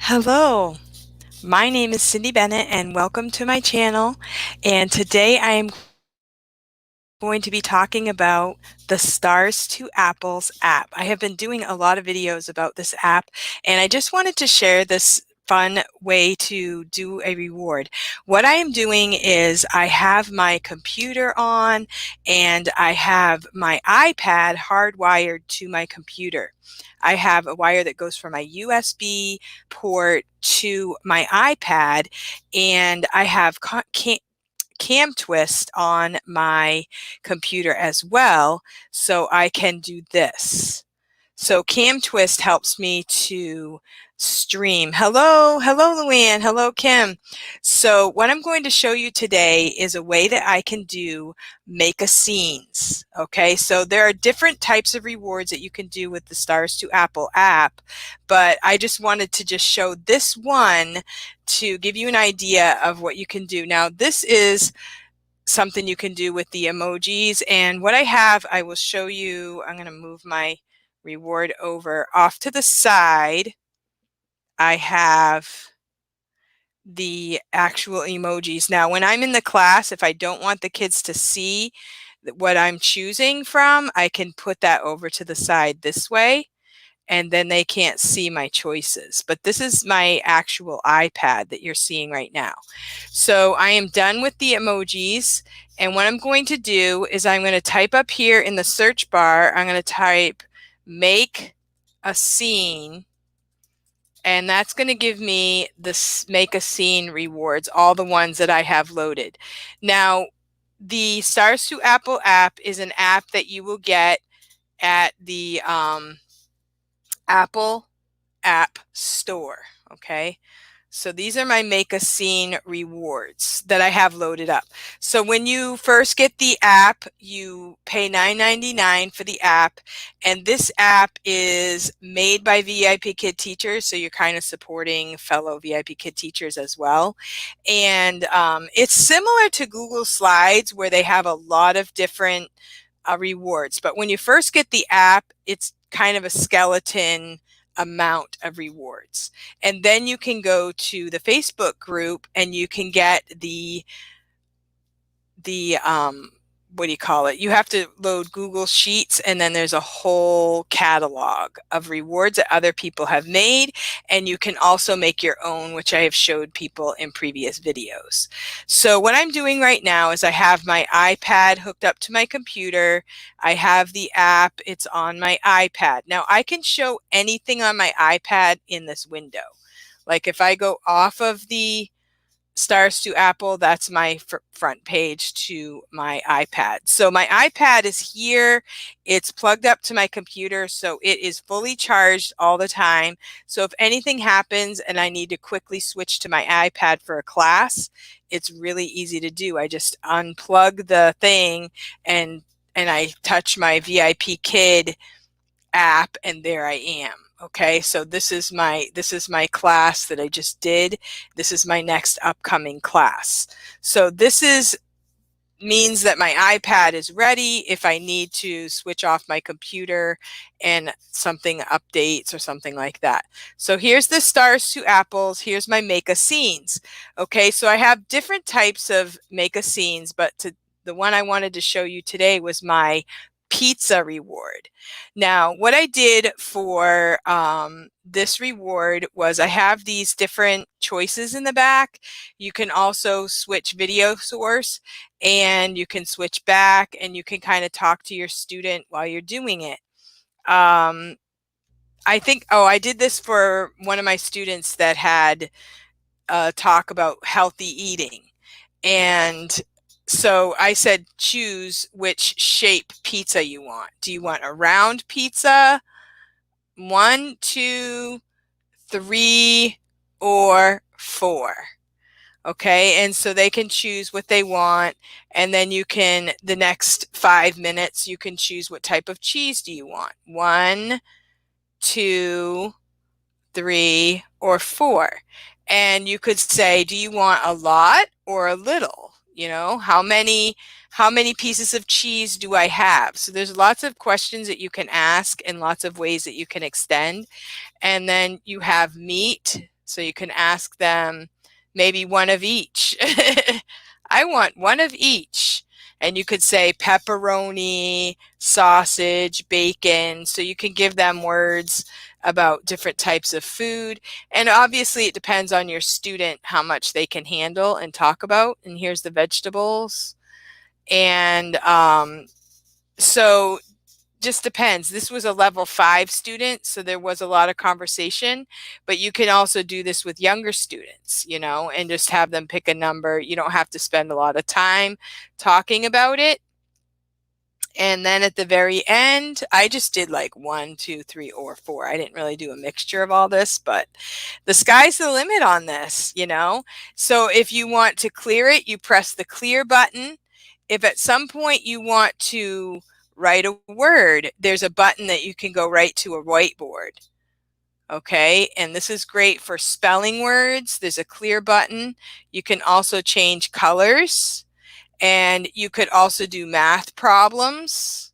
Hello, my name is Cindy Bennett and welcome to my channel. And today I am going to be talking about the Stars to Apples app. I have been doing a lot of videos about this app and I just wanted to share this fun way to do a reward. What I am doing is I have my computer on and I have my iPad hardwired to my computer. I have a wire that goes from my USB port to my iPad, and I have cam twist on my computer as well, so I can do this. So cam twist helps me to stream. Hello Luann, hello Kim. So what I'm going to show you today is a way that I can do make a scenes. Okay, so there are different types of rewards that you can do with the Stars to Apple app, but I just wanted to just show this one to give you an idea of what you can do. Now this is something you can do with the emojis, and what I have, I will show you. I'm going to move my reward over off to the side. I have the actual emojis. Now when I'm in the class, if I don't want the kids to see what I'm choosing from, I can put that over to the side this way, and then they can't see my choices. But this is my actual iPad that you're seeing right now. So I am done with the emojis, and what I'm going to do is I'm going to type up here in the search bar, I'm going to type make a scene, and that's going to give me this make a scene rewards, all the ones that I have loaded. Now the Stars to Apple app is an app that you will get at the Apple App Store. Okay, so these are my make a scene rewards that I have loaded up. So when you first get the app, you pay $9.99 for the app, and this app is made by VIPKID teachers, so you're kind of supporting fellow VIPKID teachers as well. And it's similar to Google Slides, where they have a lot of different rewards, but when you first get the app, it's kind of a skeleton amount of rewards. And then you can go to the Facebook group and you can get the what do you call it? You have to load Google Sheets, and then there's a whole catalog of rewards that other people have made, and you can also make your own, which I have showed people in previous videos. So what I'm doing right now is I have my iPad hooked up to my computer. I have the app, it's on my iPad. Now I can show anything on my iPad in this window. Like if I go off of the Stars to Apple, that's my front page to my iPad. So my iPad is here. It's plugged up to my computer, so it is fully charged all the time. So if anything happens and I need to quickly switch to my iPad for a class, it's really easy to do. I just unplug the thing and I touch my VIPKID app, and there I am. Okay, so this is my class that I just did. This is my next upcoming class. So this means that my iPad is ready if I need to switch off my computer and something updates or something like that. So here's the Stars to Apples. Here's my make a scenes. Okay, so I have different types of make a scenes, but the one I wanted to show you today was my pizza reward. Now, what I did for this reward was I have these different choices in the back. You can also switch video source, and you can switch back, and you can kind of talk to your student while you're doing it. I think, I did this for one of my students that had a talk about healthy eating. And so I said, choose which shape pizza you want. Do you want a round pizza? 1, 2, 3, or 4? Okay, and so they can choose what they want, and then you can, the next 5 minutes, you can choose what type of cheese do you want. 1, 2, 3, or 4. And you could say, do you want a lot or a little? You know, how many pieces of cheese do I have? So there's lots of questions that you can ask and lots of ways that you can extend. And then you have meat, So you can ask them maybe one of each. I want one of each. And you could say pepperoni, sausage, bacon. So you can give them words about different types of food. And obviously it depends on your student how much they can handle and talk about. And here's the vegetables. And so just depends. This was a level 5 student, so there was a lot of conversation, but you can also do this with younger students, you know, and just have them pick a number. You don't have to spend a lot of time talking about it. And then at the very end, I just did like 1, 2, 3, or 4. I didn't really do a mixture of all this, but the sky's the limit on this, you know? So if you want to clear it, you press the clear button. If at some point you want to write a word, there's a button that you can go right to a whiteboard. Okay, and this is great for spelling words. There's a clear button. You can also change colors. And you could also do math problems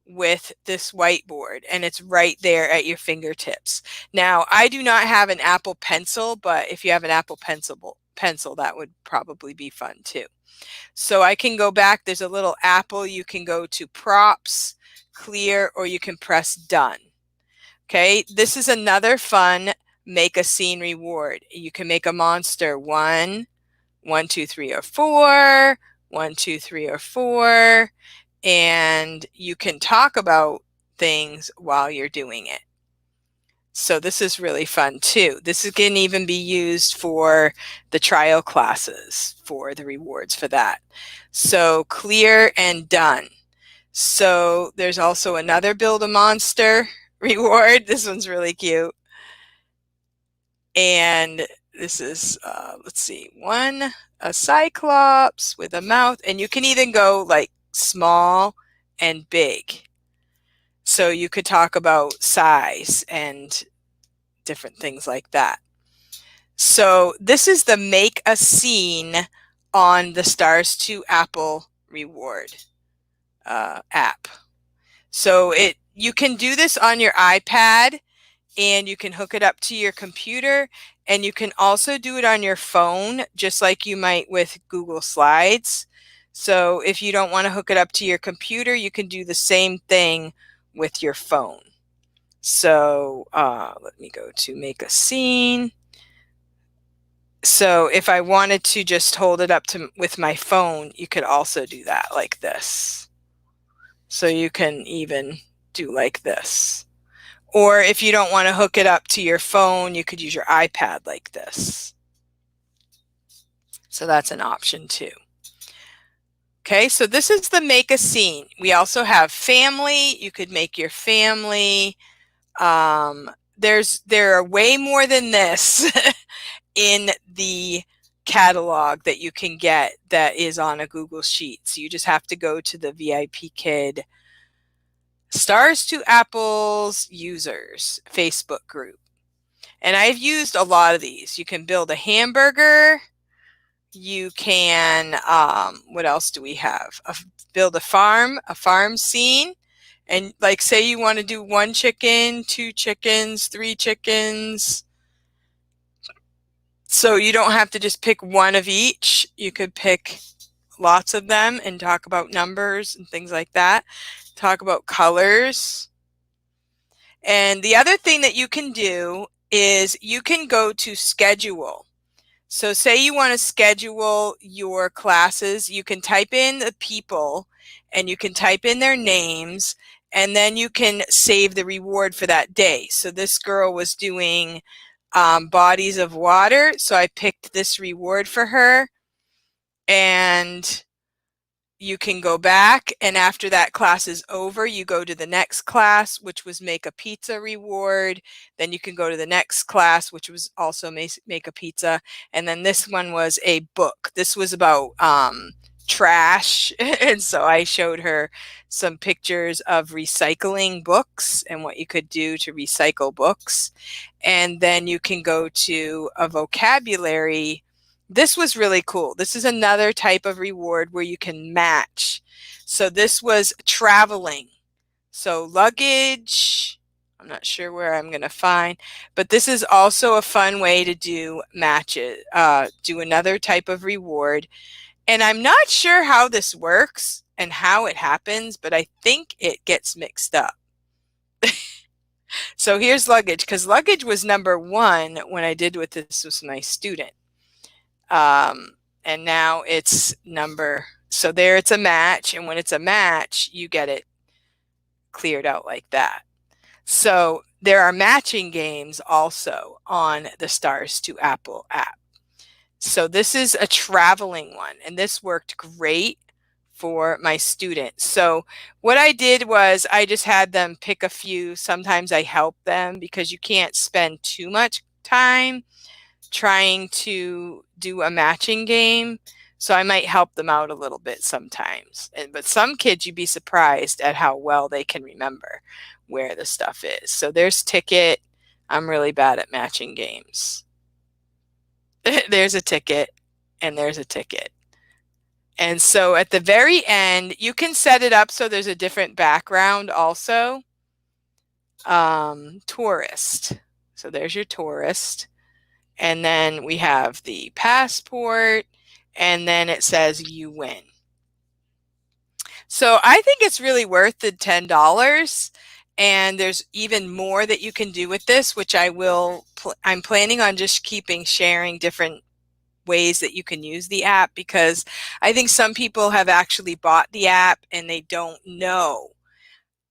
with this whiteboard, and it's right there at your fingertips. Now, I do not have an Apple Pencil, but if you have an Apple pencil, that would probably be fun too. So I can go back. There's a little apple. You can go to props, clear, or you can press done. Okay, this is another fun make a scene reward. You can make a monster 1, 1, 2, 3, or 4, 1, 2, 3, or 4, and you can talk about things while you're doing it. So this is really fun too. This can even be used for the trial classes for the rewards for that. So clear and done. So there's also another build a monster reward. This one's really cute. And this is, let's see, a cyclops with a mouth, and you can even go like small and big. So you could talk about size and different things like that. So this is the make a scene on the Stars to Apple reward app. So you can do this on your iPad, and you can hook it up to your computer, and you can also do it on your phone, just like you might with Google Slides. So if you don't want to hook it up to your computer, you can do the same thing with your phone. So let me go to make a scene. So if I wanted to just hold it up with my phone, you could also do that like this. So you can even do like this. Or if you don't want to hook it up to your phone, you could use your iPad like this. So that's an option too. Okay, so this is the make a scene. We also have family. You could make your family. There are way more than this in the catalog that you can get that is on a Google Sheet. So you just have to go to the VIPKID Stars to Apples users Facebook group. And I've used a lot of these. You can build a hamburger. You can, what else do we have? Build a farm scene. And like say you want to do 1 chicken, 2 chickens, 3 chickens. So you don't have to just pick one of each. You could pick lots of them and talk about numbers and things like that. Talk about colors. And the other thing that you can do is you can go to schedule. So say you want to schedule your classes, you can type in the people and you can type in their names, and then you can save the reward for that day. So this girl was doing bodies of water, so I picked this reward for her, and you can go back, and after that class is over, you go to the next class, which was make a pizza reward. Then you can go to the next class, which was also make a pizza. And then this one was a book. This was about trash. And so I showed her some pictures of recycling books and what you could do to recycle books. And then you can go to a vocabulary. This was really cool. This is another type of reward where you can match. So this was traveling. So luggage, I'm not sure where I'm going to find, but this is also a fun way to do matches, do another type of reward. And I'm not sure how this works and how it happens, but I think it gets mixed up. So here's luggage, because luggage was number one when I did with this with my student. And now it's so there it's a match. And when it's a match, you get it cleared out like that. So there are matching games also on the Stars to Apple app. So this is a traveling one, and this worked great for my students. So what I did was I just had them pick a few. Sometimes I help them because you can't spend too much time trying to do a matching game. So I might help them out a little bit sometimes. But some kids, you'd be surprised at how well they can remember where the stuff is. So there's ticket. I'm really bad at matching games. There's a ticket, and there's a ticket. And so at the very end, you can set it up so there's a different background also. Tourist. So there's your tourist. And then we have the passport, and then it says you win. So I think it's really worth the $10. And there's even more that you can do with this, which I'm planning on just sharing different ways that you can use the app, because I think some people have actually bought the app and they don't know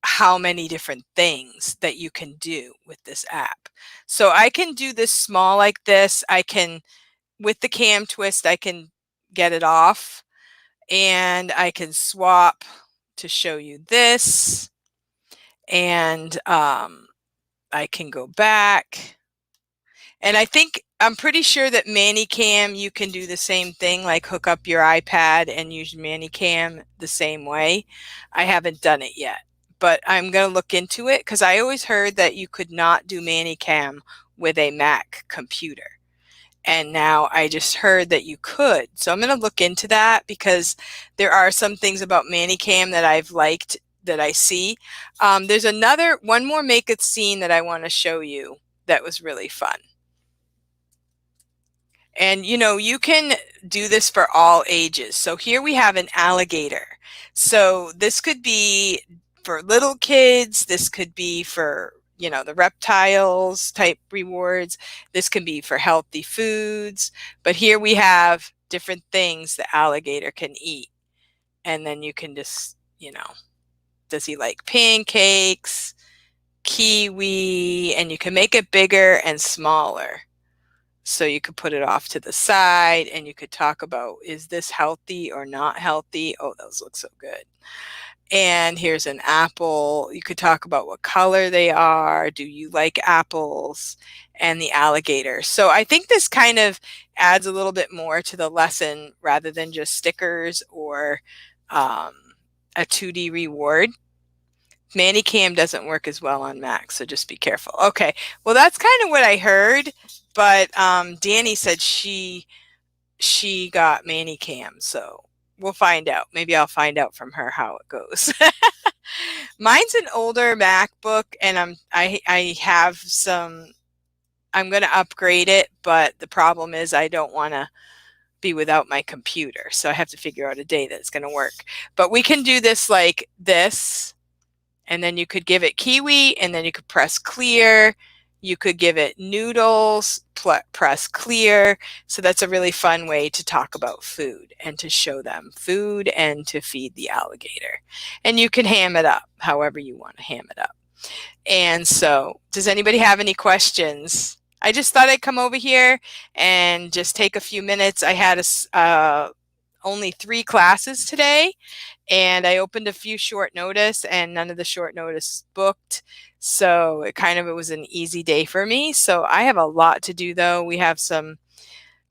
how many different things that you can do with this app. So I can do this small like this. I can, with the cam twist, I can get it off, and I can swap to show you this, and I can go back. And I'm pretty sure that ManyCam, you can do the same thing, like hook up your iPad and use ManyCam the same way. I haven't done it yet, but I'm going to look into it, because I always heard that you could not do ManyCam with a Mac computer. And now I just heard that you could. So I'm going to look into that, because there are some things about ManyCam that I've liked that I see. There's one more Make It Scene that I want to show you that was really fun. And you can do this for all ages. So here we have an alligator. So this could be for little kids. This could be for, the reptiles type rewards. This can be for healthy foods. But here we have different things the alligator can eat. And then you can just, does he like pancakes, kiwi, and you can make it bigger and smaller. So you could put it off to the side, and you could talk about, is this healthy or not healthy? Oh, those look so good. And here's an apple. You could talk about what color they are. Do you like apples? And the alligator. So I think this kind of adds a little bit more to the lesson rather than just stickers or a 2D reward. ManyCam doesn't work as well on Mac, so just be careful. Okay, well, that's kind of what I heard, but Danny said she got ManyCam, so we'll find out. Maybe I'll find out from her how it goes. Mine's an older MacBook, and I have some. I'm going to upgrade it, but the problem is I don't want to be without my computer, so I have to figure out a day that's going to work. But we can do this like this. And then you could give it kiwi, and then you could press clear. You could give it noodles, press clear. So that's a really fun way to talk about food and to show them food and to feed the alligator. And you can ham it up however you want to ham it up. And so, does anybody have any questions? I just thought I'd come over here and just take a few minutes. I had only 3 classes today, and I opened a few short notice, and none of the short notice booked. So it was an easy day for me. So I have a lot to do, though. We have some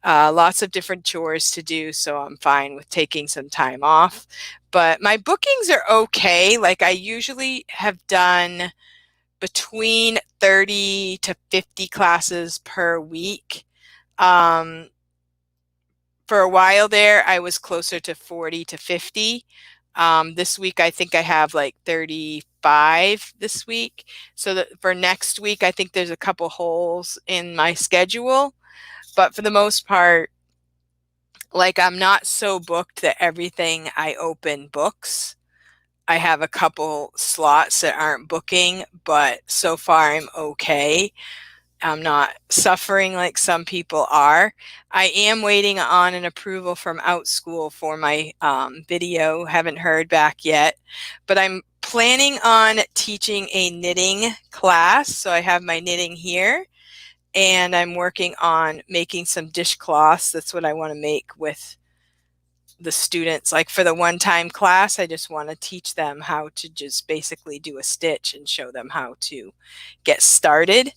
lots of different chores to do, so I'm fine with taking some time off. But my bookings are okay. Like, I usually have done between 30 to 50 classes per week. For a while there, I was closer to 40 to 50. This week, I think I have like 35 5 this week. So that for next week, I think there's a couple holes in my schedule. But for the most part, like I'm not so booked that everything I open books. I have a couple slots that aren't booking, but so far I'm okay. I'm not suffering like some people are. I am waiting on an approval from OutSchool for my video. Haven't heard back yet, but I'm planning on teaching a knitting class. So I have my knitting here, and I'm working on making some dishcloths. That's what I want to make with the students. Like for the one-time class, I just want to teach them how to just basically do a stitch and show them how to get started.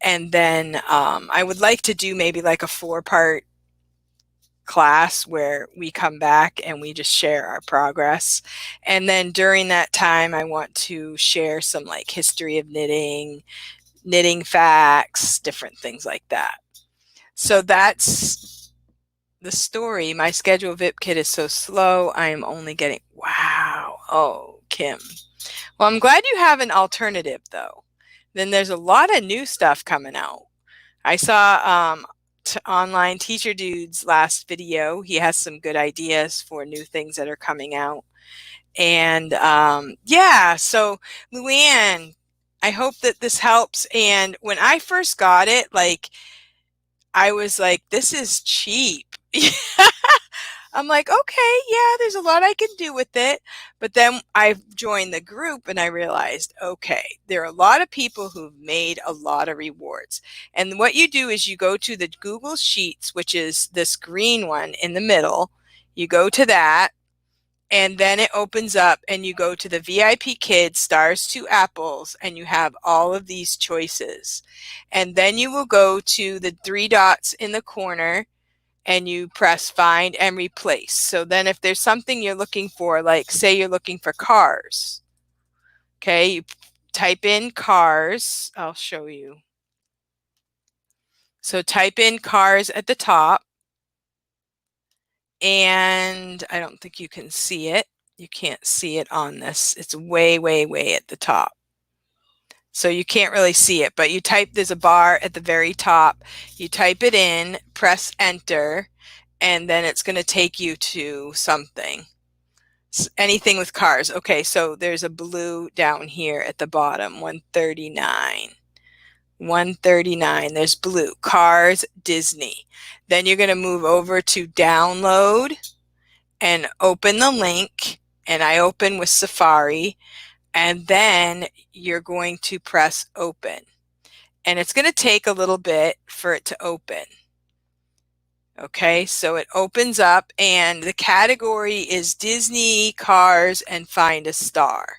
And then I would like to do maybe like a 4-part class where we come back and we just share our progress. And then during that time, I want to share some like history of knitting, knitting facts, different things like that. So that's the story. My schedule VIPKID is so slow. I am only getting, wow. Oh, Kim. Well, I'm glad you have an alternative though. Then there's a lot of new stuff coming out. I saw online teacher dude's last video. He has some good ideas for new things that are coming out. And yeah, so Luann, I hope that this helps. And when I first got it, like, I was like, this is cheap. I'm like, okay, yeah, there's a lot I can do with it. But then I joined the group and I realized, okay, there are a lot of people who've made a lot of rewards. And what you do is you go to the Google Sheets, which is this green one in the middle. You go to that, and then it opens up and you go to the VIPKID stars to apples, and you have all of these choices. And then you will go to the 3 dots in the corner and you press find and replace. So then if there's something you're looking for, like say you're looking for cars, okay, you type in cars. I'll show you. So type in cars at the top, and I don't think you can see it. You can't see it on this. It's way, way, way at the top. So you can't really see it, but you type, there's a bar at the very top. You type it in, press enter, and then it's going to take you to something. Anything with cars. Okay, so there's a blue down here at the bottom, 139. 139, there's blue, cars, Disney. Then you're going to move over to download and open the link, and I open with Safari, and then you're going to press open. And it's going to take a little bit for it to open. Okay, so it opens up and the category is Disney, cars, and find a star.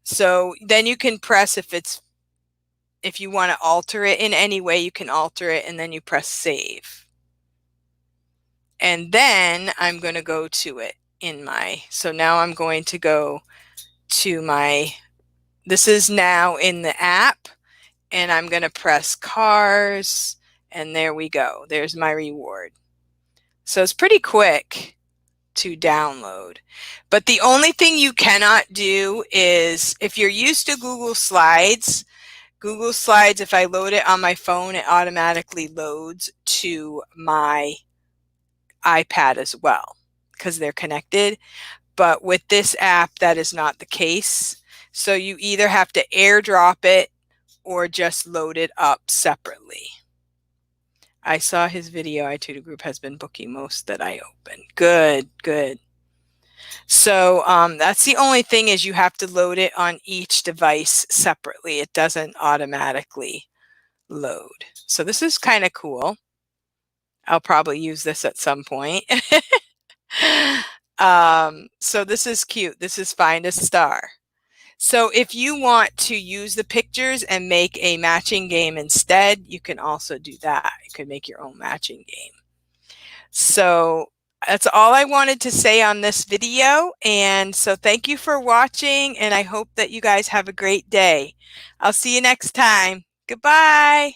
So then you can press if you want to alter it in any way, you can alter it, and then you press save. And then I'm going to go to it in my, so now I'm going to go to my, this is now in the app, and I'm going to press cars, and there we go. There's my reward. So it's pretty quick to download. But the only thing you cannot do is, if you're used to Google Slides, if I load it on my phone, it automatically loads to my iPad as well because they're connected. But with this app, that is not the case. So you either have to AirDrop it or just load it up separately. I saw his video. iTutor Group has been booking most that I open. Good, good. So that's the only thing, is you have to load it on each device separately. It doesn't automatically load. So this is kind of cool. I'll probably use this at some point. So this is cute. This is find a star. So if you want to use the pictures and make a matching game instead, you can also do that. You could make your own matching game. So that's all I wanted to say on this video. And so thank you for watching, and I hope that you guys have a great day. I'll see you next time. Goodbye.